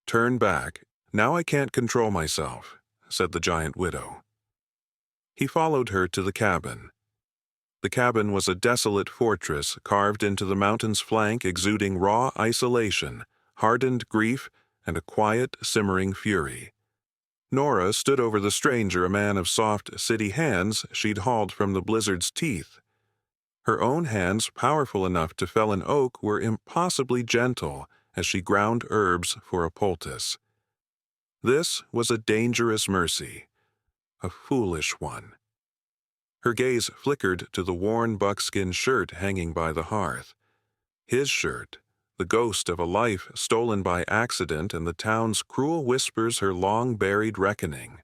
"Turn back. Now I can't control myself," said the giant widow. He followed her to the cabin. The cabin was a desolate fortress carved into the mountain's flank, exuding raw isolation, hardened grief, and a quiet, simmering fury. Nora stood over the stranger, a man of soft city hands she'd hauled from the blizzard's teeth. Her own hands, powerful enough to fell an oak, were impossibly gentle as she ground herbs for a poultice. This was a dangerous mercy, a foolish one. Her gaze flickered to the worn buckskin shirt hanging by the hearth. His shirt, the ghost of a life stolen by accident and the town's cruel whispers her long-buried reckoning.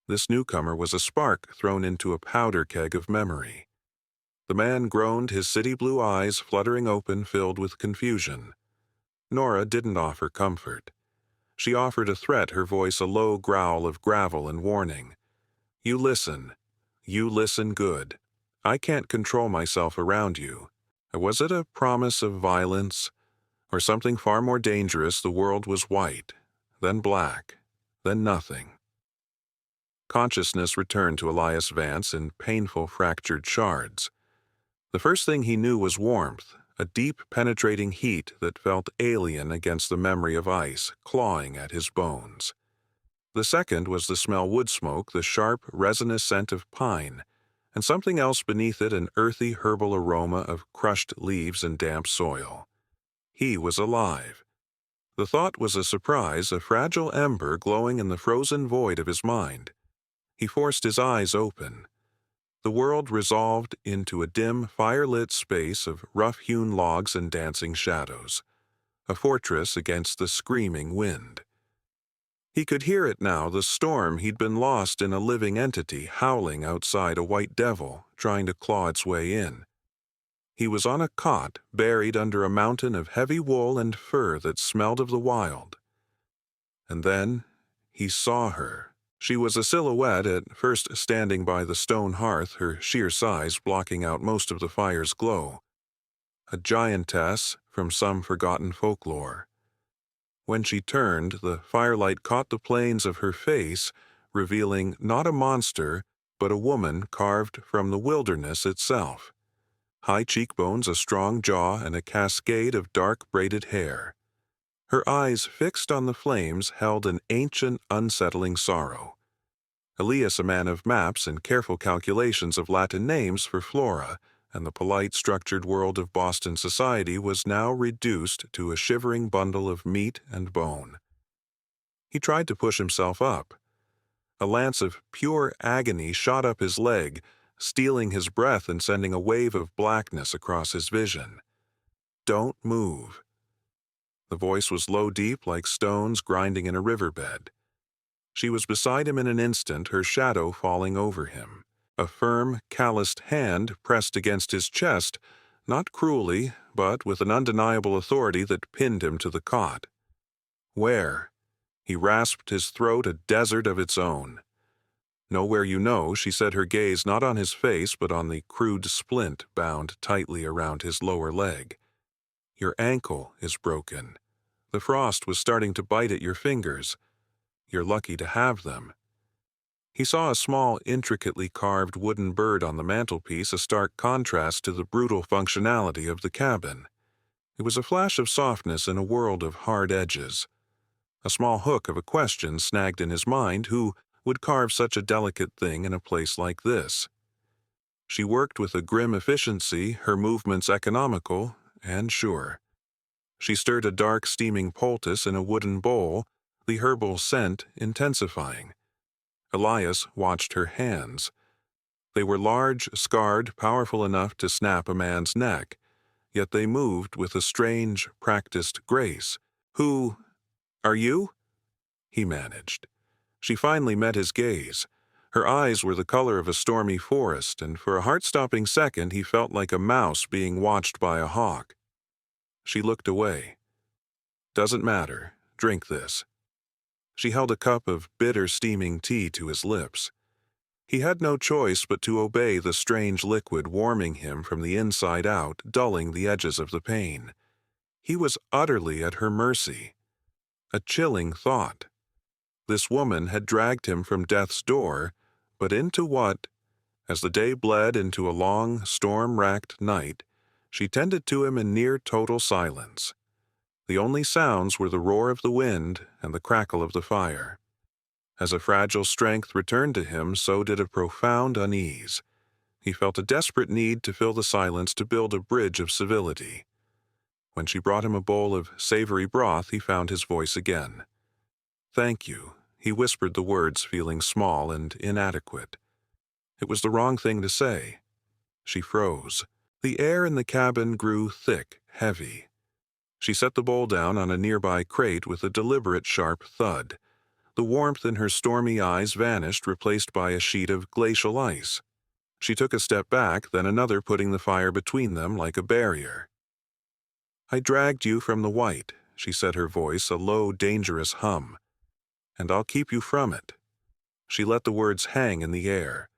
This newcomer was a spark thrown into a powder keg of memory. The man groaned, his city blue eyes fluttering open, filled with confusion. Nora didn't offer comfort. She offered a threat, her voice a low growl of gravel and warning. "You listen. You listen good. I can't control myself around you." Was it a promise of violence? Or something far more dangerous? The world was white, then black, then nothing. Consciousness returned to Elias Vance in painful fractured shards. The first thing he knew was warmth, a deep penetrating heat that felt alien against the memory of ice clawing at his bones. The second was the smell wood smoke, the sharp, resinous scent of pine, and something else beneath it, an earthy herbal aroma of crushed leaves and damp soil. He was alive. The thought was a surprise, a fragile ember glowing in the frozen void of his mind. He forced his eyes open. The world resolved into a dim, fire-lit space of rough-hewn logs and dancing shadows, a fortress against the screaming wind. He could hear it now, the storm. He'd been lost in a living entity, howling outside, a white devil, trying to claw its way in. He was on a cot, buried under a mountain of heavy wool and fur that smelled of the wild. And then he saw her. She was a silhouette, at first standing by the stone hearth, her sheer size blocking out most of the fire's glow. A giantess from some forgotten folklore. When she turned, the firelight caught the planes of her face, revealing not a monster, but a woman carved from the wilderness itself. High cheekbones, a strong jaw, and a cascade of dark braided hair. Her eyes, fixed on the flames, held an ancient, unsettling sorrow. Elias, a man of maps and careful calculations of Latin names for flora, and the polite, structured world of Boston society, was now reduced to a shivering bundle of meat and bone. He tried to push himself up. A lance of pure agony shot up his leg, stealing his breath and sending a wave of blackness across his vision. "Don't move." The voice was low, deep, like stones grinding in a riverbed. She was beside him in an instant, her shadow falling over him. A firm, calloused hand pressed against his chest, not cruelly, but with an undeniable authority that pinned him to the cot. "Where?" He rasped, his throat a desert of its own. "Nowhere you know," she said, her gaze not on his face but on the crude splint bound tightly around his lower leg. "Your ankle is broken. The frost was starting to bite at your fingers. You're lucky to have them." He saw a small, intricately carved wooden bird on the mantelpiece, a stark contrast to the brutal functionality of the cabin. It was a flash of softness in a world of hard edges. A small hook of a question snagged in his mind: who would carve such a delicate thing in a place like this? She worked with a grim efficiency, her movements economical and sure. She stirred a dark, steaming poultice in a wooden bowl, the herbal scent intensifying. Elias watched her hands. They were large, scarred, powerful enough to snap a man's neck, yet they moved with a strange, practiced grace. "Who are you?" he managed. She finally met his gaze. Her eyes were the color of a stormy forest, and for a heart-stopping second he felt like a mouse being watched by a hawk. She looked away. "Doesn't matter. Drink this." She held a cup of bitter, steaming tea to his lips. He had no choice but to obey the strange liquid warming him from the inside out, dulling the edges of the pain. He was utterly at her mercy. A chilling thought. This woman had dragged him from death's door, but into what? As the day bled into a long, storm-racked night, she tended to him in near total silence. The only sounds were the roar of the wind and the crackle of the fire. As a fragile strength returned to him, so did a profound unease. He felt a desperate need to fill the silence to build a bridge of civility. When she brought him a bowl of savory broth, he found his voice again. "Thank you," he whispered the words, feeling small and inadequate. It was the wrong thing to say. She froze. The air in the cabin grew thick, heavy. She set the bowl down on a nearby crate with a deliberate sharp thud. The warmth in her stormy eyes vanished, replaced by a sheet of glacial ice. She took a step back, then another, putting the fire between them like a barrier. "I dragged you from the white," she said, her voice a low, dangerous hum. "And I'll keep you from it." She let the words hang in the air.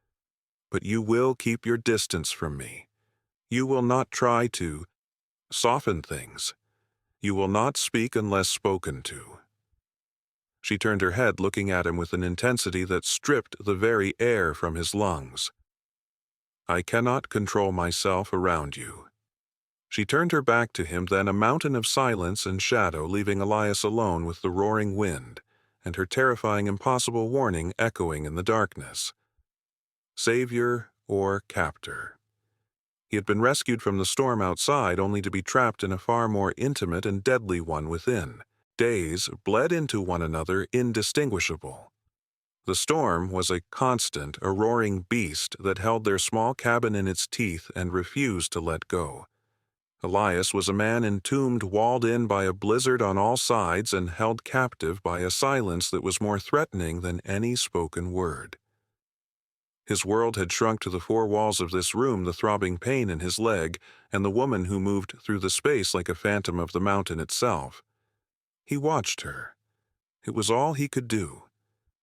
"But you will keep your distance from me. You will not try to soften things. You will not speak unless spoken to." She turned her head, looking at him with an intensity that stripped the very air from his lungs. "I cannot control myself around you." She turned her back to him, then a mountain of silence and shadow, leaving Elias alone with the roaring wind, and her terrifying, impossible warning echoing in the darkness. Savior or captor? He had been rescued from the storm outside, only to be trapped in a far more intimate and deadly one within. Days bled into one another, indistinguishable. The storm was a constant, a roaring beast that held their small cabin in its teeth and refused to let go. Elias was a man entombed, walled in by a blizzard on all sides, and held captive by a silence that was more threatening than any spoken word. His world had shrunk to the four walls of this room, the throbbing pain in his leg, and the woman who moved through the space like a phantom of the mountain itself. He watched her. It was all he could do.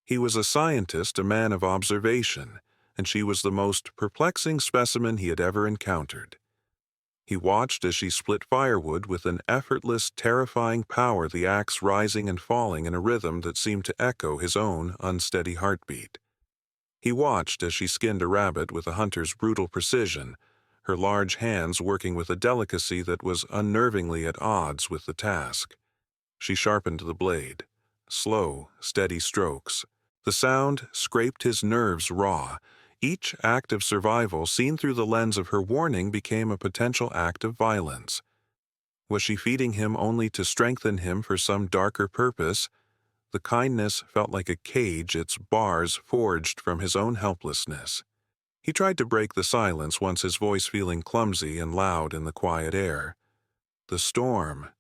He was a scientist, a man of observation, and she was the most perplexing specimen he had ever encountered. He watched as she split firewood with an effortless, terrifying power, the axe rising and falling in a rhythm that seemed to echo his own unsteady heartbeat. He watched as she skinned a rabbit with a hunter's brutal precision, her large hands working with a delicacy that was unnervingly at odds with the task. She sharpened the blade. Slow, steady strokes. The sound scraped his nerves raw. Each act of survival, seen through the lens of her warning, became a potential act of violence. Was she feeding him only to strengthen him for some darker purpose? The kindness felt like a cage, its bars forged from his own helplessness. He tried to break the silence, once his voice feeling clumsy and loud in the quiet air. "The storm.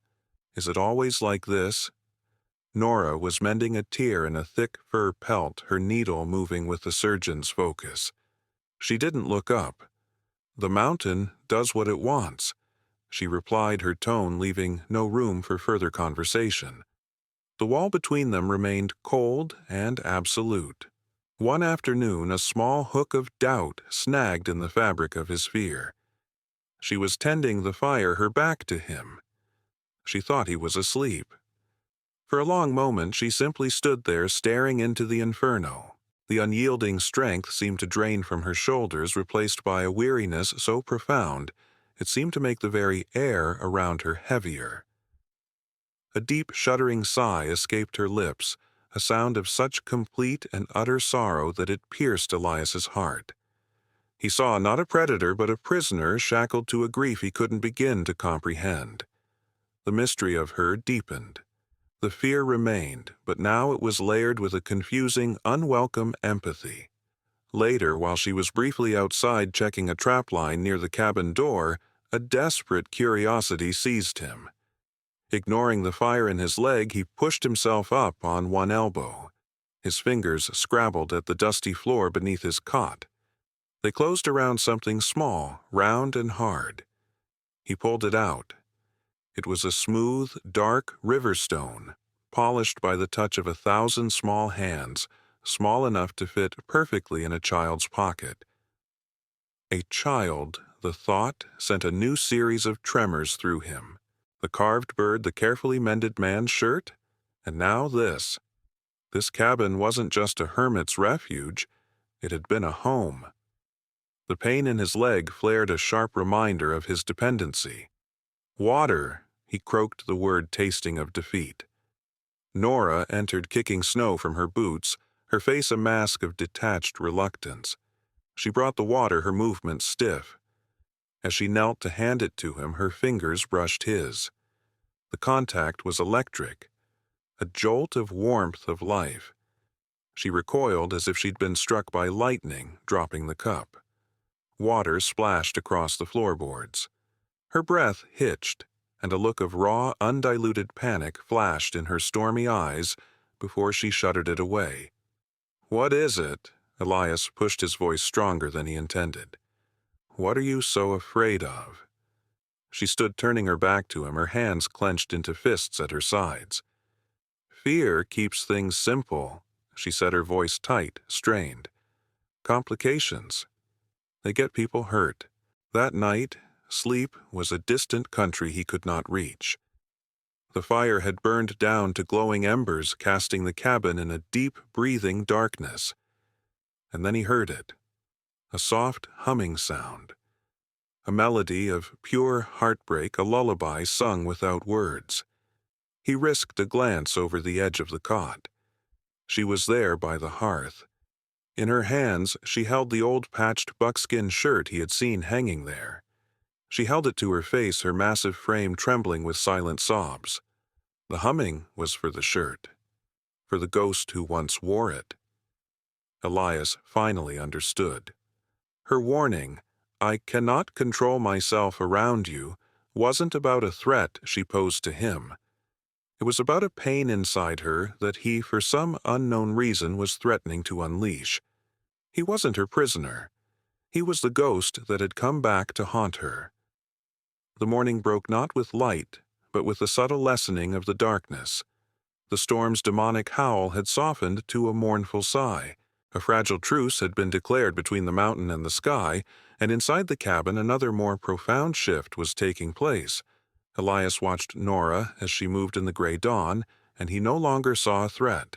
Is it always like this?" Nora was mending a tear in a thick fur pelt, her needle moving with the surgeon's focus. She didn't look up. "The mountain does what it wants," she replied, her tone leaving no room for further conversation. The wall between them remained cold and absolute. One afternoon, a small hook of doubt snagged in the fabric of his fear. She was tending the fire, her back to him. She thought he was asleep. For a long moment, she simply stood there, staring into the inferno. The unyielding strength seemed to drain from her shoulders, replaced by a weariness so profound it seemed to make the very air around her heavier. A deep, shuddering sigh escaped her lips, a sound of such complete and utter sorrow that it pierced Elias's heart. He saw not a predator but a prisoner shackled to a grief he couldn't begin to comprehend. The mystery of her deepened. The fear remained, but now it was layered with a confusing, unwelcome empathy. Later, while she was briefly outside checking a trapline near the cabin door, a desperate curiosity seized him. Ignoring the fire in his leg, he pushed himself up on one elbow. His fingers scrabbled at the dusty floor beneath his cot. They closed around something small, round and hard. He pulled it out. It was a smooth, dark river stone, polished by the touch of 1,000 small hands, small enough to fit perfectly in a child's pocket. A child, the thought sent a new series of tremors through him. The carved bird, the carefully mended man's shirt, And now this. This cabin wasn't just a hermit's refuge, it had been a home. The pain in his leg flared a sharp reminder of his dependency. Water, he croaked the word tasting of defeat. Nora entered kicking snow from her boots, her face a mask of detached reluctance. She brought the water, her movements stiff. As she knelt to hand it to him, her fingers brushed his. The contact was electric, a jolt of warmth of life. She recoiled as if she'd been struck by lightning, dropping the cup. Water splashed across the floorboards. Her breath hitched, and a look of raw, undiluted panic flashed in her stormy eyes before she shuddered it away. "What is it?" Elias pushed his voice stronger than he intended. "What are you so afraid of?" She stood turning her back to him, her hands clenched into fists at her sides. "Fear keeps things simple," she said, her voice tight, strained. "Complications. They get people hurt." That night, sleep was a distant country he could not reach. The fire had burned down to glowing embers, casting the cabin in a deep, breathing darkness. And then he heard it, a soft humming sound, a melody of pure heartbreak, a lullaby sung without words. He risked a glance over the edge of the cot. She was there by the hearth. In her hands, she held the old patched buckskin shirt he had seen hanging there. She held it to her face, her massive frame trembling with silent sobs. The humming was for the shirt, for the ghost who once wore it. Elias finally understood. Her warning, "I cannot control myself around you," wasn't about a threat she posed to him. It was about a pain inside her that he, for some unknown reason, was threatening to unleash. He wasn't her prisoner. He was the ghost that had come back to haunt her. The morning broke not with light, but with a subtle lessening of the darkness. The storm's demonic howl had softened to a mournful sigh. A fragile truce had been declared between the mountain and the sky, and inside the cabin another more profound shift was taking place. Elias watched Nora as she moved in the gray dawn, and he no longer saw a threat.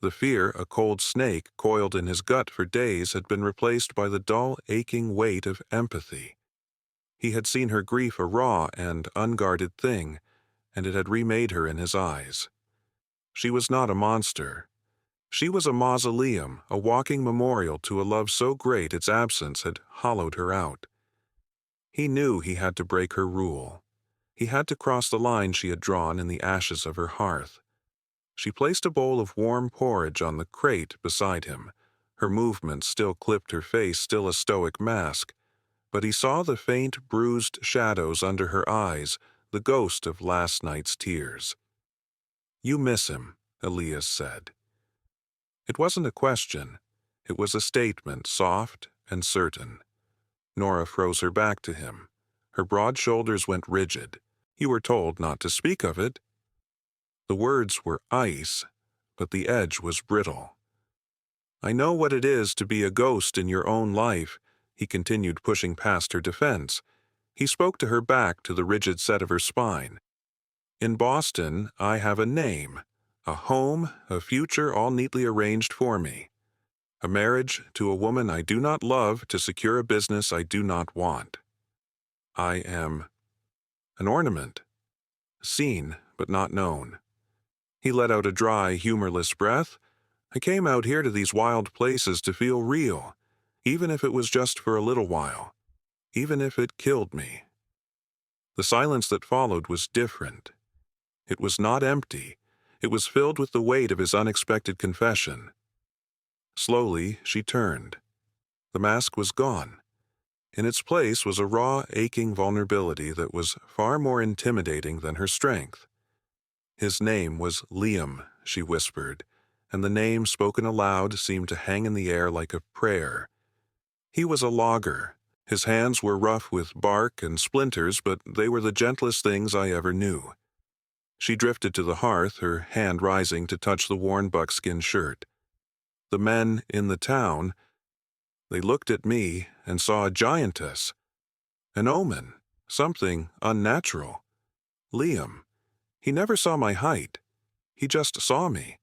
The fear a cold snake coiled in his gut for days had been replaced by the dull, aching weight of empathy. He had seen her grief a raw and unguarded thing, and it had remade her in his eyes. She was not a monster. She was a mausoleum, a walking memorial to a love so great its absence had hollowed her out. He knew he had to break her rule. He had to cross the line she had drawn in the ashes of her hearth. She placed a bowl of warm porridge on the crate beside him. Her movements still clipped her face, still a stoic mask. But he saw the faint, bruised shadows under her eyes, the ghost of last night's tears. "You miss him," Elias said. It wasn't a question. It was a statement, soft and certain. Nora froze her back to him. Her broad shoulders went rigid. "You were told not to speak of it." The words were ice, but the edge was brittle. "I know what it is to be a ghost in your own life," he continued, pushing past her defense. He spoke to her back, to the rigid set of her spine. "In Boston, I have a name, a home, a future all neatly arranged for me. A marriage to a woman I do not love to secure a business I do not want. I am an ornament, seen but not known." He let out a dry, humorless breath. "I came out here to these wild places to feel real, even if it was just for a little while, even if it killed me." The silence that followed was different. It was not empty. It was filled with the weight of his unexpected confession. Slowly, she turned. The mask was gone. In its place was a raw, aching vulnerability that was far more intimidating than her strength. "His name was Liam," she whispered, and the name spoken aloud seemed to hang in the air like a prayer. "He was a logger. His hands were rough with bark and splinters, but they were the gentlest things I ever knew." She drifted to the hearth, her hand rising to touch the worn buckskin shirt. "The men in the town, they looked at me and saw a giantess, an omen, something unnatural. Liam, he never saw my height. He just saw me."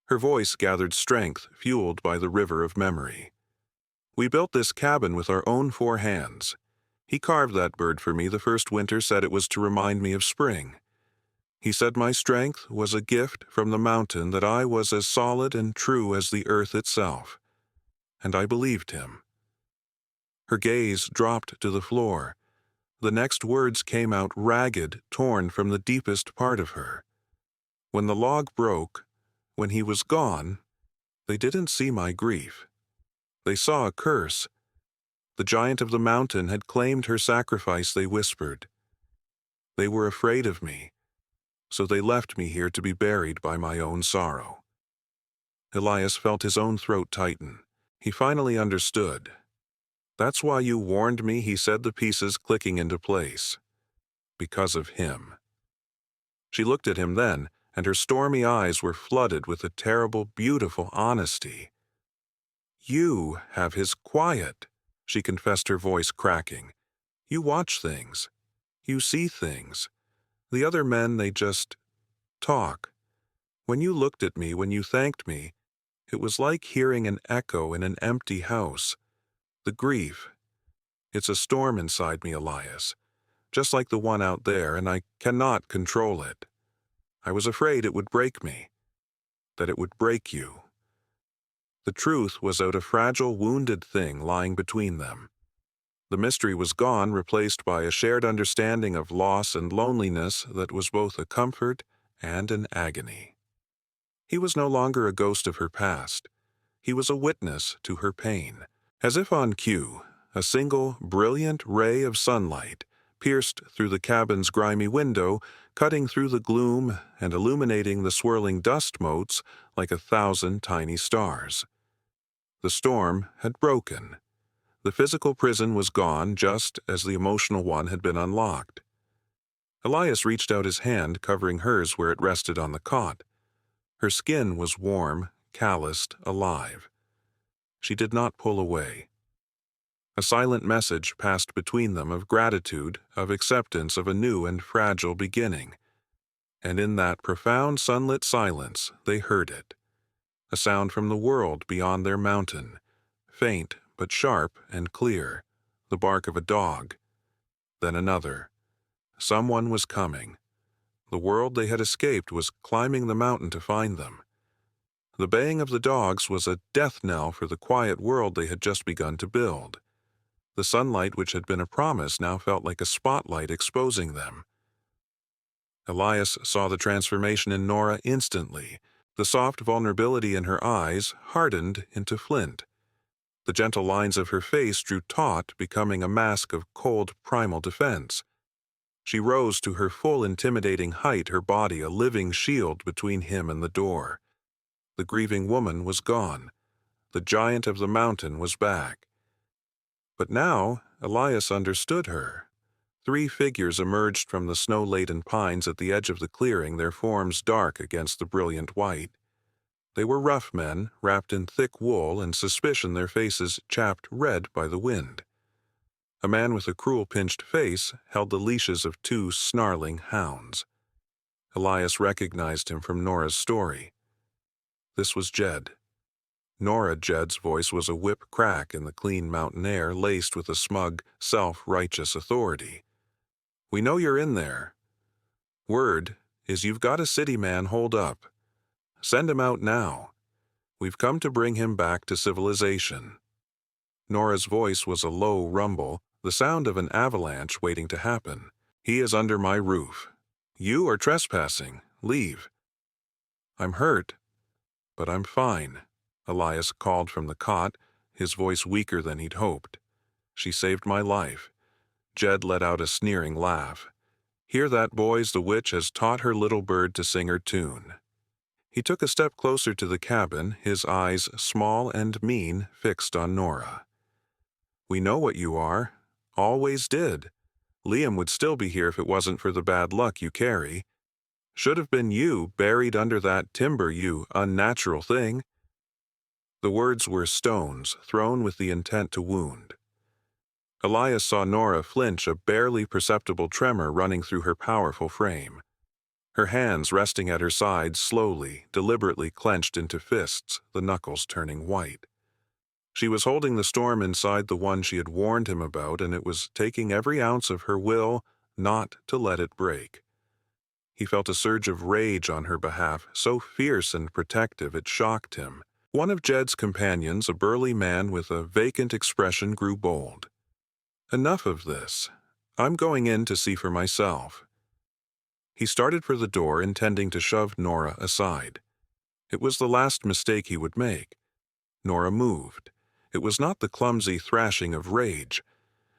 Her voice gathered strength, fueled by the river of memory. "We built this cabin with our own 4 hands. He carved that bird for me the first winter, said it was to remind me of spring. He said my strength was a gift from the mountain, that I was as solid and true as the earth itself. And I believed him." Her gaze dropped to the floor. The next words came out ragged, torn from the deepest part of her. "When the log broke, when he was gone, they didn't see my grief. They saw a curse. The giant of the mountain had claimed her sacrifice, they whispered. They were afraid of me, so they left me here to be buried by my own sorrow." Elias felt his own throat tighten. He finally understood. "That's why you warned me," he said, the pieces clicking into place. "Because of him." She looked at him then, and her stormy eyes were flooded with a terrible, beautiful honesty. "You have his quiet," she confessed, her voice cracking. "You watch things. You see things. The other men, they just talk. When you looked at me, when you thanked me, it was like hearing an echo in an empty house. The grief. It's a storm inside me, Elias, just like the one out there, and I cannot control it. I was afraid it would break me, that it would break you." The truth was out, a fragile, wounded thing lying between them. The mystery was gone, replaced by a shared understanding of loss and loneliness that was both a comfort and an agony. He was no longer a ghost of her past. He was a witness to her pain. As if on cue, a single, brilliant ray of sunlight pierced through the cabin's grimy window, cutting through the gloom and illuminating the swirling dust motes like 1,000 tiny stars. The storm had broken. The physical prison was gone, just as the emotional one had been unlocked. Elias reached out his hand, covering hers where it rested on the cot. Her skin was warm, calloused, alive. She did not pull away. A silent message passed between them of gratitude, of acceptance of a new and fragile beginning. And in that profound sunlit silence, they heard it. A sound from the world beyond their mountain, faint but sharp and clear, the bark of a dog. Then another. Someone was coming. The world they had escaped was climbing the mountain to find them. The baying of the dogs was a death knell for the quiet world they had just begun to build. The sunlight, which had been a promise, now felt like a spotlight exposing them. Elias saw the transformation in Nora instantly. The soft vulnerability in her eyes hardened into flint. The gentle lines of her face drew taut, becoming a mask of cold, primal defense. She rose to her full, intimidating height, her body a living shield between him and the door. The grieving woman was gone. The giant of the mountain was back. But now Elias understood her. 3 figures emerged from the snow-laden pines at the edge of the clearing, their forms dark against the brilliant white. They were rough men, wrapped in thick wool, and suspicion their faces chapped red by the wind. A man with a cruel, pinched face held the leashes of 2 snarling hounds. Elias recognized him from Nora's story. This was Jed. Nora Jed's voice was a whip crack in the clean mountain air, laced with a smug, self-righteous authority. "We know you're in there. Word is you've got a city man holed up. Send him out now. We've come to bring him back to civilization." Nora's voice was a low rumble, the sound of an avalanche waiting to happen. "He is under my roof. You are trespassing. Leave." "I'm hurt, but I'm fine," Elias called from the cot, his voice weaker than he'd hoped. "She saved my life." Jed let out a sneering laugh. "Hear that, boys? The witch has taught her little bird to sing her tune." He took a step closer to the cabin, his eyes, small and mean, fixed on Nora. "We know what you are. Always did. Liam would still be here if it wasn't for the bad luck you carry. Should have been you, buried under that timber, you unnatural thing." The words were stones, thrown with the intent to wound. Elias saw Nora flinch, a barely perceptible tremor running through her powerful frame. her hands resting at her sides slowly, deliberately clenched into fists, the knuckles turning white. She was holding the storm inside the one she had warned him about, and it was taking every ounce of her will not to let it break. He felt a surge of rage on her behalf, so fierce and protective it shocked him. One of Jed's companions, a burly man with a vacant expression, grew bold. "Enough of this. I'm going in to see for myself." He started for the door, intending to shove Nora aside. It was the last mistake he would make. Nora moved. It was not the clumsy thrashing of rage.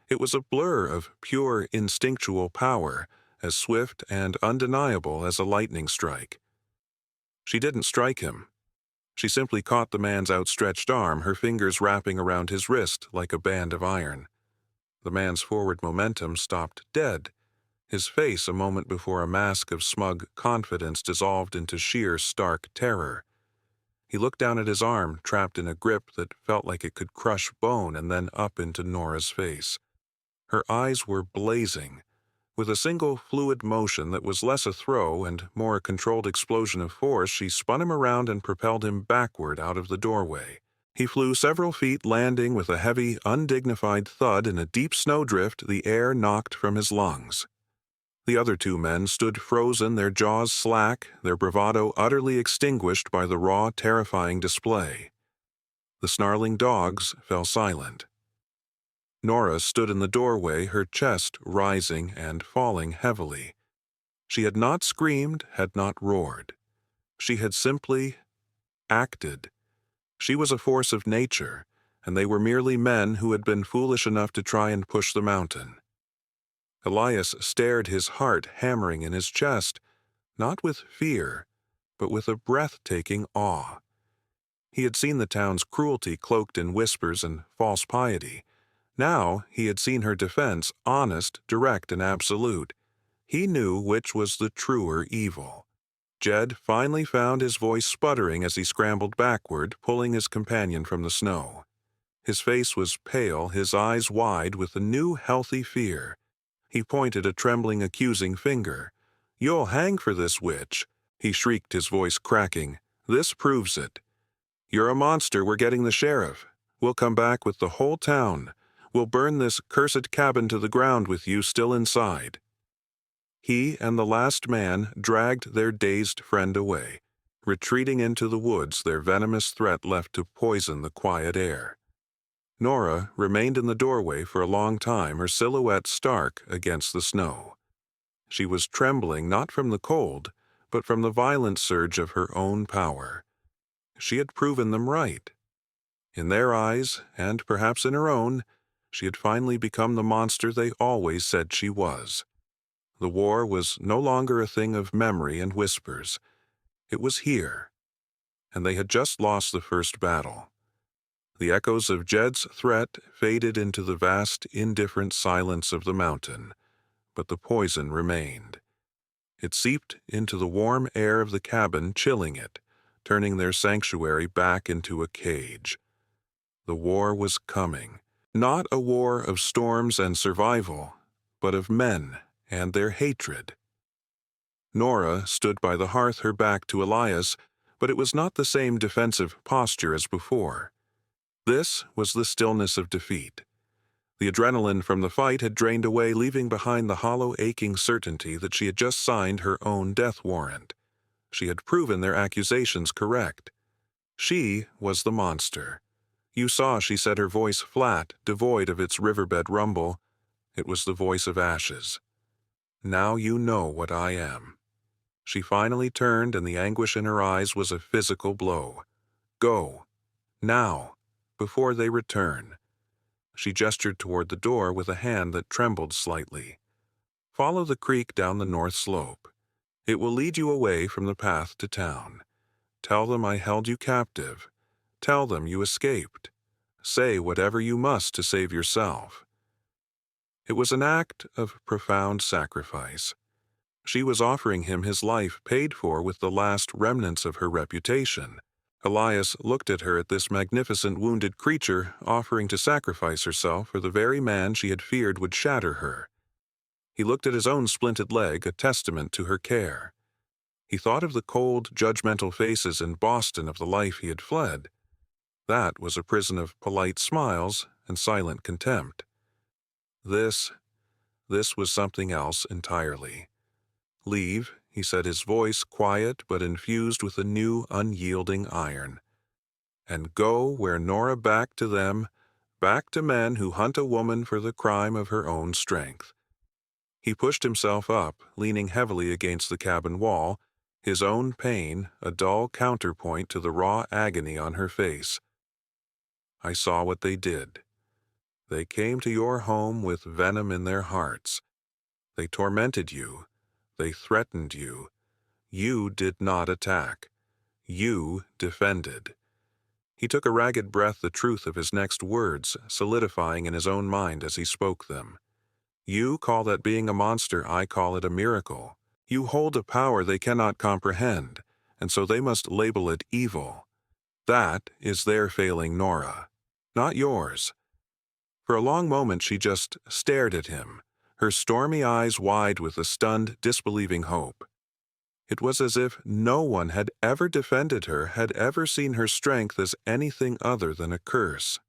It was a blur of pure instinctual power, as swift and undeniable as a lightning strike. She didn't strike him. She simply caught the man's outstretched arm, her fingers wrapping around his wrist like a band of iron. The man's forward momentum stopped dead. His face, a moment before a mask of smug confidence, dissolved into sheer, stark terror. He looked down at his arm, trapped in a grip that felt like it could crush bone, and then up into Nora's face. Her eyes were blazing. With a single fluid motion that was less a throw and more a controlled explosion of force, she spun him around and propelled him backward out of the doorway. He flew several feet, landing with a heavy, undignified thud in a deep snowdrift the air knocked from his lungs. The other two men stood frozen, their jaws slack, their bravado utterly extinguished by the raw, terrifying display. The snarling dogs fell silent. Nora stood in the doorway, her chest rising and falling heavily. She had not screamed, had not roared. She had simply acted. She was a force of nature, and they were merely men who had been foolish enough to try and push the mountain. Elias stared, his heart hammering in his chest, not with fear, but with a breathtaking awe. He had seen the town's cruelty cloaked in whispers and false piety. Now he had seen her defense, honest, direct, and absolute. He knew which was the truer evil. Jed finally found his voice sputtering as he scrambled backward, pulling his companion from the snow. His face was pale, his eyes wide with a new, healthy fear. He pointed a trembling, accusing finger. "You'll hang for this, witch," he shrieked, his voice cracking. "This proves it. You're a monster. We're getting the sheriff. We'll come back with the whole town. We'll burn this cursed cabin to the ground with you still inside." He and the last man dragged their dazed friend away, retreating into the woods, their venomous threat left to poison the quiet air. Nora remained in the doorway for a long time, her silhouette stark against the snow. She was trembling not from the cold, but from the violent surge of her own power. She had proven them right. In their eyes, and perhaps in her own, she had finally become the monster they always said she was. The war was no longer a thing of memory and whispers. It was here, and they had just lost the first battle. The echoes of Jed's threat faded into the vast, indifferent silence of the mountain, but the poison remained. It seeped into the warm air of the cabin, chilling it, turning their sanctuary back into a cage. The war was coming. Not a war of storms and survival, but of men and their hatred. Nora stood by the hearth, her back to Elias, but it was not the same defensive posture as before. This was the stillness of defeat. The adrenaline from the fight had drained away, leaving behind the hollow, aching certainty that she had just signed her own death warrant. She had proven their accusations correct. She was the monster. You saw she said, her voice flat, devoid of its riverbed rumble. It was the voice of ashes. "Now you know what I am." She finally turned, and the anguish in her eyes was a physical blow. "Go. Now. Before they return." She gestured toward the door with a hand that trembled slightly. "Follow the creek down the north slope. It will lead you away from the path to town. Tell them I held you captive. Tell them you escaped. Say whatever you must to save yourself." It was an act of profound sacrifice. She was offering him his life, paid for with the last remnants of her reputation. Elias looked at her, at this magnificent wounded creature, offering to sacrifice herself for the very man she had feared would shatter her. He looked at his own splinted leg, a testament to her care. He thought of the cold, judgmental faces in Boston of the life he had fled. That was a prison of polite smiles and silent contempt. This was something else entirely. "Leave," he said, his voice quiet but infused with a new, unyielding iron. "And go where Nora back to them, back to men who hunt a woman for the crime of her own strength." He pushed himself up, leaning heavily against the cabin wall, his own pain a dull counterpoint to the raw agony on her face. "I saw what they did. They came to your home with venom in their hearts. They tormented you. They threatened you. You did not attack. You defended." He took a ragged breath, the truth of his next words solidifying in his own mind as he spoke them. "You call that being a monster, I call it a miracle. You hold a power they cannot comprehend, and so they must label it evil. That is their failing, Nora, not yours." For a long moment she just stared at him, her stormy eyes wide with a stunned, disbelieving hope. It was as if no one had ever defended her, had ever seen her strength as anything other than a curse.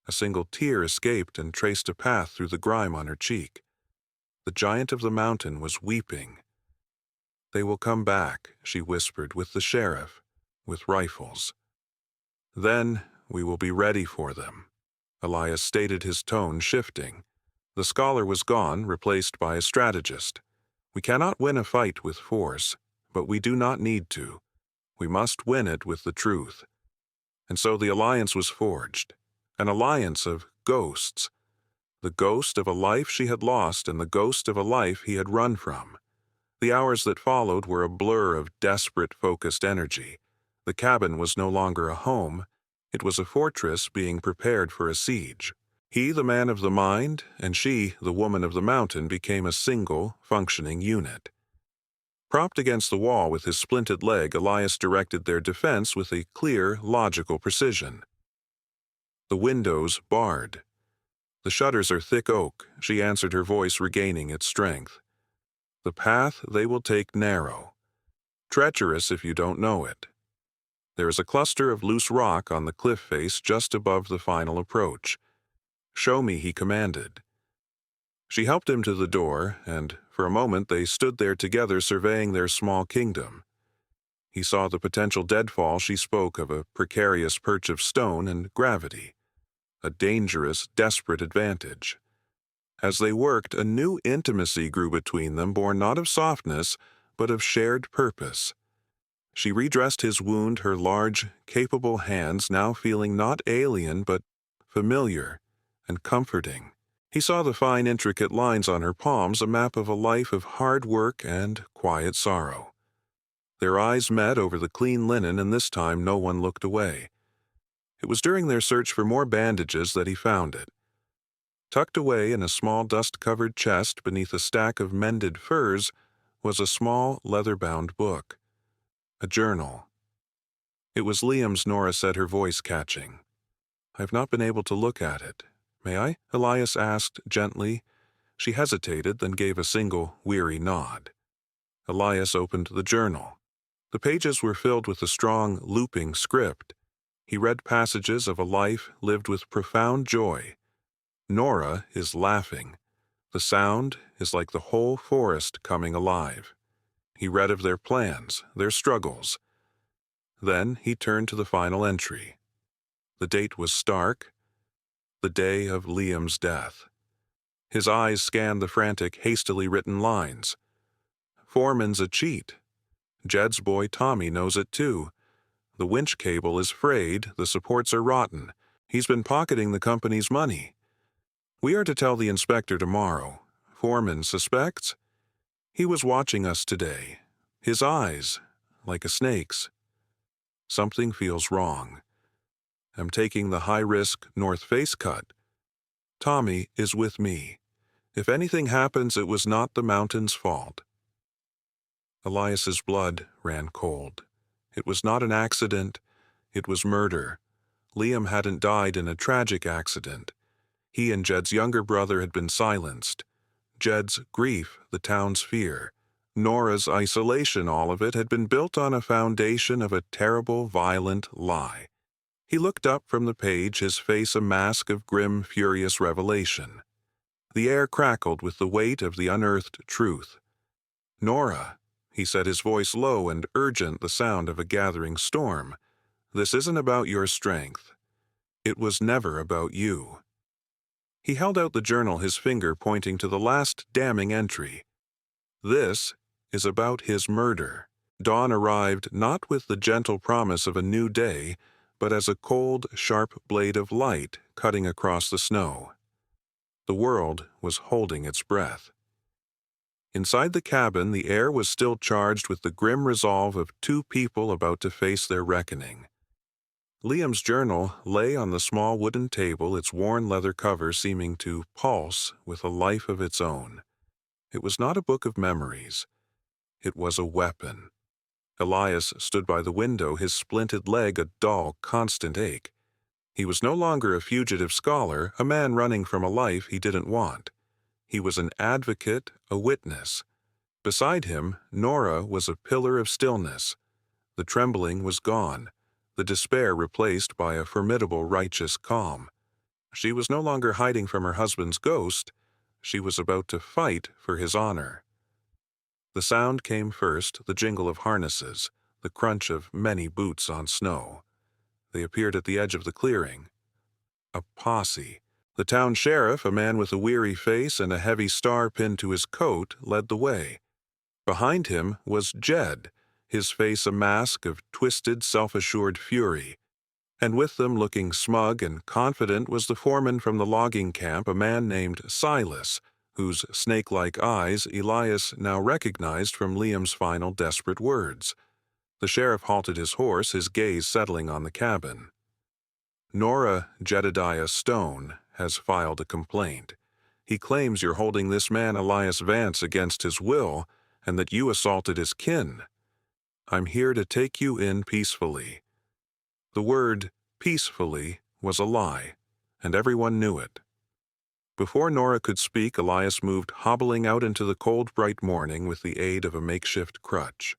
A single tear escaped and traced a path through the grime on her cheek. The giant of the mountain was weeping. "They will come back," she whispered, "with the sheriff, with rifles. Then we will be ready for them." Elias stated, his tone shifting. The scholar was gone, replaced by a strategist. "We cannot win a fight with force, but we do not need to. We must win it with the truth." And so the alliance was forged, an alliance of ghosts. The ghost of a life she had lost and the ghost of a life he had run from. The hours that followed were a blur of desperate, focused energy. The cabin was no longer a home. It was a fortress being prepared for a siege. He, the man of the mind, and she, the woman of the mountain, became a single, functioning unit. Propped against the wall with his splinted leg, Elias directed their defense with a clear, logical precision. "The windows barred. The shutters are thick oak," she answered, her voice regaining its strength. "The path they will take narrow. Treacherous if you don't know it. There is a cluster of loose rock on the cliff face just above the final approach. Show me," he commanded. She helped him to the door, and for a moment they stood there together surveying their small kingdom. He saw the potential deadfall. She spoke of a precarious perch of stone and gravity. A dangerous, desperate advantage. As they worked, a new intimacy grew between them, born not of softness, but of shared purpose. She redressed his wound, her large, capable hands now feeling not alien but familiar and comforting. He saw the fine, intricate lines on her palms, a map of a life of hard work and quiet sorrow. Their eyes met over the clean linen, and this time no one looked away. It was during their search for more bandages that he found it. Tucked away in a small dust-covered chest beneath a stack of mended furs was a small leather-bound book. A journal. It was Liam's, Nora said, her voice catching. "I've not been able to look at it. May I?" Elias asked gently. She hesitated, then gave a single, weary nod. Elias opened the journal. The pages were filled with a strong, looping script. He read passages of a life lived with profound joy. Nora is laughing. The sound is like the whole forest coming alive. He read of their plans, their struggles. Then he turned to the final entry. The date was stark, the day of Liam's death. His eyes scanned the frantic, hastily written lines. "Foreman's a cheat. Jed's boy Tommy knows it too. The winch cable is frayed, the supports are rotten. He's been pocketing the company's money. We are to tell the inspector tomorrow. Foreman suspects? He was watching us today. His eyes, like a snake's. Something feels wrong. I'm taking the high-risk North Face cut. Tommy is with me. If anything happens, it was not the mountain's fault." Elias's blood ran cold. It was not an accident. It was murder. Liam hadn't died in a tragic accident. He and Jed's younger brother had been silenced. Jed's grief, the town's fear. Nora's isolation, all of it, had been built on a foundation of a terrible, violent lie. He looked up from the page, his face a mask of grim, furious revelation. The air crackled with the weight of the unearthed truth. "Nora," he said, his voice low and urgent, the sound of a gathering storm, "this isn't about your strength. It was never about you." He held out the journal, his finger pointing to the last damning entry. "This is about his murder." Dawn arrived not with the gentle promise of a new day, but as a cold, sharp blade of light cutting across the snow. The world was holding its breath. Inside the cabin, the air was still charged with the grim resolve of two people about to face their reckoning. Liam's journal lay on the small wooden table, its worn leather cover seeming to pulse with a life of its own. It was not a book of memories. It was a weapon. Elias stood by the window, his splinted leg a dull, constant ache. He was no longer a fugitive scholar, a man running from a life he didn't want. He was an advocate, a witness. Beside him, Nora was a pillar of stillness. The trembling was gone, the despair replaced by a formidable righteous calm. She was no longer hiding from her husband's ghost. She was about to fight for his honor. The sound came first, the jingle of harnesses, the crunch of many boots on snow. They appeared at the edge of the clearing. A posse. The town sheriff, a man with a weary face and a heavy star pinned to his coat, led the way. Behind him was Jed, his face a mask of twisted, self-assured fury. And with them, looking smug and confident, was the foreman from the logging camp, a man named Silas, whose snake-like eyes Elias now recognized from Liam's final desperate words. The sheriff halted his horse, his gaze settling on the cabin. "Nora Jedediah Stone has filed a complaint. He claims you're holding this man Elias Vance against his will and that you assaulted his kin. I'm here to take you in peacefully." The word peacefully was a lie, and everyone knew it. Before Nora could speak, Elias moved hobbling out into the cold, bright morning with the aid of a makeshift crutch.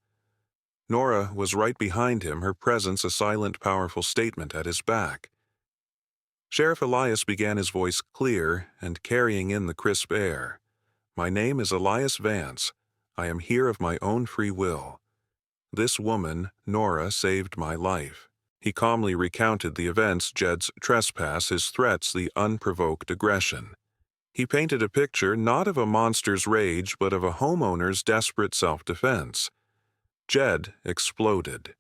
Nora was right behind him, her presence a silent, powerful statement at his back. Sheriff Elias began, his voice clear and carrying in the crisp air. "My name is Elias Vance. I am here of my own free will. This woman, Nora, saved my life." He calmly recounted the events, Jed's trespass, his threats, the unprovoked aggression. He painted a picture not of a monster's rage, but of a homeowner's desperate self-defense. Jed exploded.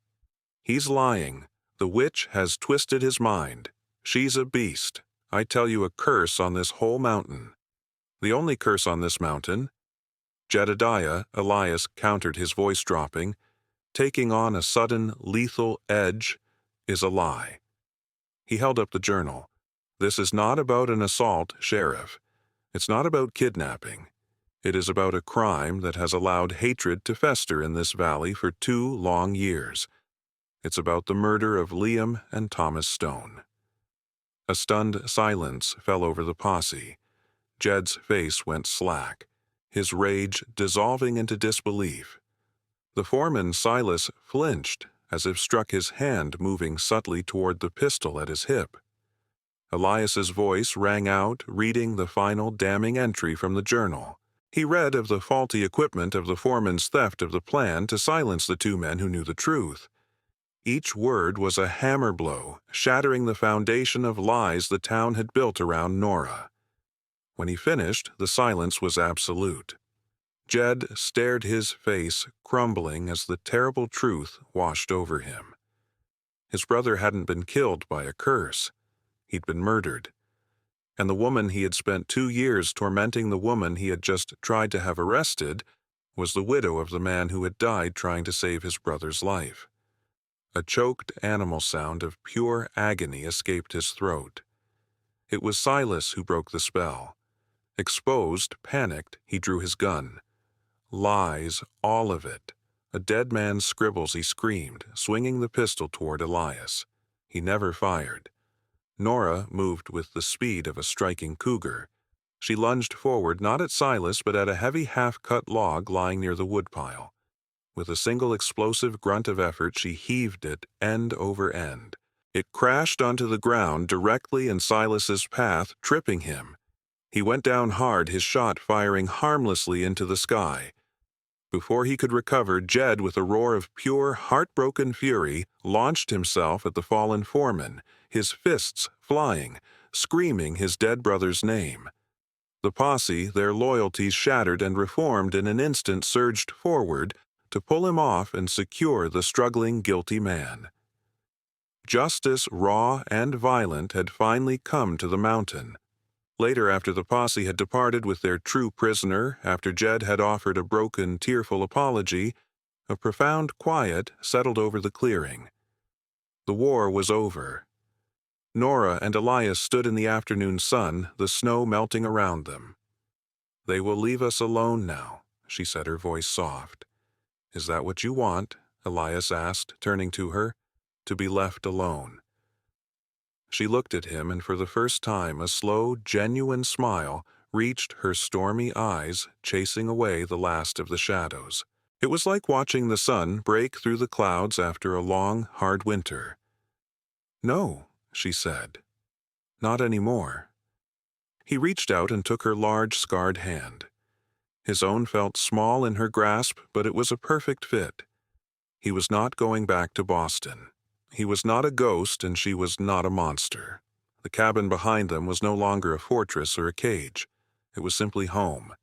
"He's lying. The witch has twisted his mind. She's a beast. I tell you, a curse on this whole mountain. The only curse on this mountain." Jedediah, Elias countered, his voice dropping, taking on a sudden, lethal edge, "is a lie." He held up the journal. "This is not about an assault, Sheriff. It's not about kidnapping. It is about a crime that has allowed hatred to fester in this valley for 2 long years. It's about the murder of Liam and Thomas Stone." A stunned silence fell over the posse. Jed's face went slack, his rage dissolving into disbelief. The foreman, Silas, flinched, as if struck, his hand moving subtly toward the pistol at his hip. Elias's voice rang out, reading the final damning entry from the journal. He read of the faulty equipment of the foreman's theft of the plan to silence the 2 men who knew the truth. Each word was a hammer blow, shattering the foundation of lies the town had built around Nora. When he finished, the silence was absolute. Jed stared, his face crumbling as the terrible truth washed over him. His brother hadn't been killed by a curse. He'd been murdered. And the woman he had spent 2 years tormenting, the woman he had just tried to have arrested, was the widow of the man who had died trying to save his brother's life. A choked animal sound of pure agony escaped his throat. It was Silas who broke the spell. Exposed, panicked, he drew his gun. Lies, all of it. A dead man's scribbles, he screamed, swinging the pistol toward Elias. He never fired. Nora moved with the speed of a striking cougar. She lunged forward, not at Silas, but at a heavy half-cut log lying near the woodpile. With a single explosive grunt of effort, she heaved it end over end. It crashed onto the ground directly in Silas's path, tripping him. He went down hard, his shot firing harmlessly into the sky. Before he could recover, Jed, with a roar of pure, heartbroken fury, launched himself at the fallen foreman, his fists flying, screaming his dead brother's name. The posse, their loyalties shattered and reformed in an instant, surged forward to pull him off and secure the struggling, guilty man. Justice, raw and violent, had finally come to the mountain. Later, after the posse had departed with their true prisoner, after Jed had offered a broken, tearful apology, a profound quiet settled over the clearing. The war was over. Nora and Elias stood in the afternoon sun, the snow melting around them. "They will leave us alone now," she said, her voice soft. "Is that what you want?" Elias asked, turning to her. "To be left alone." She looked at him, and for the first time a slow, genuine smile reached her stormy eyes, chasing away the last of the shadows. It was like watching the sun break through the clouds after a long, hard winter. "No," she said. "Not anymore." He reached out and took her large, scarred hand. His own felt small in her grasp, but it was a perfect fit. He was not going back to Boston. He was not a ghost, and she was not a monster. The cabin behind them was no longer a fortress or a cage. It was simply home.